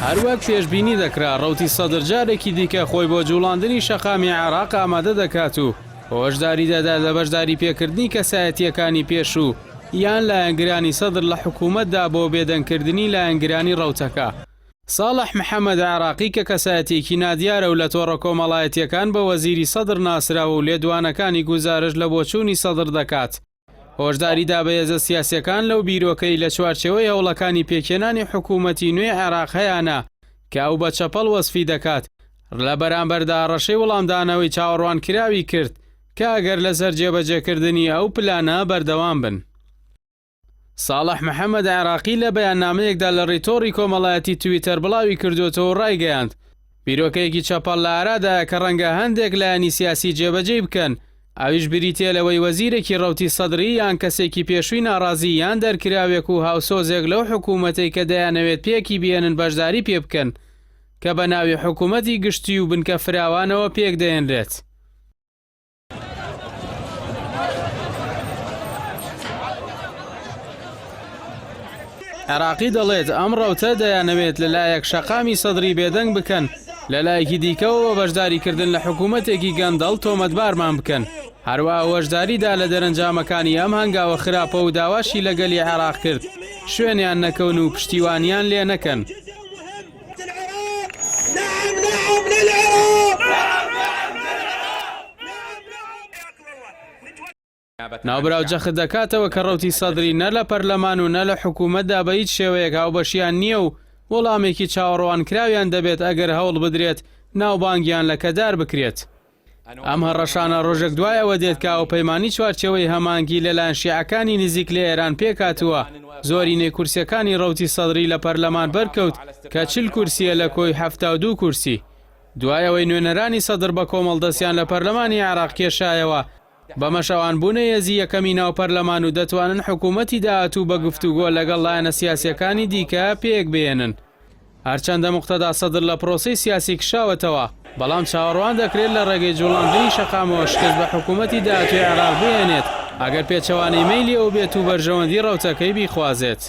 هەروەک پێشبینی دەکرا ڕەوتی سەدر جارێکی دیکە خۆی بۆ جوڵاندنی شەقامی عێراق ئامادە دەکات و هۆشداری دەدا لە بەشداری پێکردنی کەسایەتیەکانی پێشوو یان لایەنگرانی سەدر لە حکوومەتدا بۆ بێدەنگکردنی لایەنگرانی ڕەوتەکە. ساڵح محەممەد عێراقی کە کەسایەتێکی نادیارە و لە تۆڕە کۆمەڵایەتیەکان بە وەزیری سەدر ناسراوە و لێدوانەکانی گوزارش لە بۆچوونی سەدر دەکات. هۆشداری دا بە هێزە سیاسیەکان لەو بیرۆکەی لە چوارچێوەی هەوڵەکانی پێکێنانی حکوومەتی نوێ عێراق هەیەە کە ئەو بە چەپەڵ وەسفی دەکات لە بەرامبەردا ڕەشەی وەڵامدانەوەی چاوەڕوان کراوی کرد کە ئەگەر لەسەر جێبەجێکردنی ئەو پلانە بەردەوام بن. ساڵح محەممەد عێراقی لە بەیاننامەیەکدا لە ڕیتۆڕی کۆمەڵایەتی تویتەر بڵاوی کردوێتەوە ڕایگەیاند بیرۆکەیەکی چەپەڵ لە ئارادایە کە ڕەنگە هەندێک لایەنی سیاسی جێبەجێ بکەن، ئەویش بریتێ لەوەی وەزیرێکی ڕەوتی سەدری یان کەسێکی پێشووی ناڕازی یان دەرکراوێک و هاوسۆزێک لەو حکوومەتەی کە دەیانەوێت پێکی بێنن بەشداری پێ بکەن کە بە ناوی حکوومەتی گشتی و بنکە فراوانەوە پێک دەێنرێت. عێراقی دەڵێت ئەم ڕەوتە دەیانەوێت لەلایەک شەقامی سەدری بێدەنگ بکەن، لەلایەکی دیکەوە بەشداریکردن لە حکوومەتێکی گەندەڵ تۆمەتبارمان بکەن. هەروەها وەشداریدا لە دەرەنجامەکانی ئەم هەنگاوە خراپە و داواشی لەگەلی عێراق کرد شوێنیان نەکەون و پشتیوانیان لێ نەکەن. ناوبراو جەخت دەکاتەوە کە ڕەوتی سەدری نە لە پەرلەمان و نە لە حکوومەتدا بە هیچ شێوەیەک هاوبەشیان نییە و وەڵامێکی چاوەڕوان کراویان دەبێت ئەگەر هەوڵ بدرێت ناوبانگیان لە کەدار بکرێت. ئەم هەڕەشانە ڕۆژێک دوایەوە دێت کە ئەوپەیمانی چوارچێوەی هەمانگی لەلایەن شیعەکانی نزیک لە ئێران پێکاتووە زۆرینەی کورسیەکانی ڕەوتی سەدری لە پەرلەمان بەرکەوت کە 40 کورسیە لە کۆی 72 کورسی. دوایەوەی نوێنەرانی سەدر بە کۆمەڵدەستیان لە پەرلەمانی عێراق کێشایەوە بەمەشەوان بوونە هێزی یەکەمی ناو پەرلەمان و دەتوانن حکوومەتی داهاتوو بە گفتوگۆ لەگەڵ لایەنە سیاسیەکانی دیکە پێک بێنن. هەرچەندە موقتەدا سەدر لە پرۆسەی سیاسی کشاوەتەوە، بەڵام چاوەڕوان دەکرێت لە ڕێگەی جوڵاندنی شەقامەوە شکست بە حکوومەتی داهاتووی عێراق بێنێت ئەگەر پێچەوانەی مەیلی ئەو بێت و بەرژەوەندی ڕەوتەکەی بیخوازێت.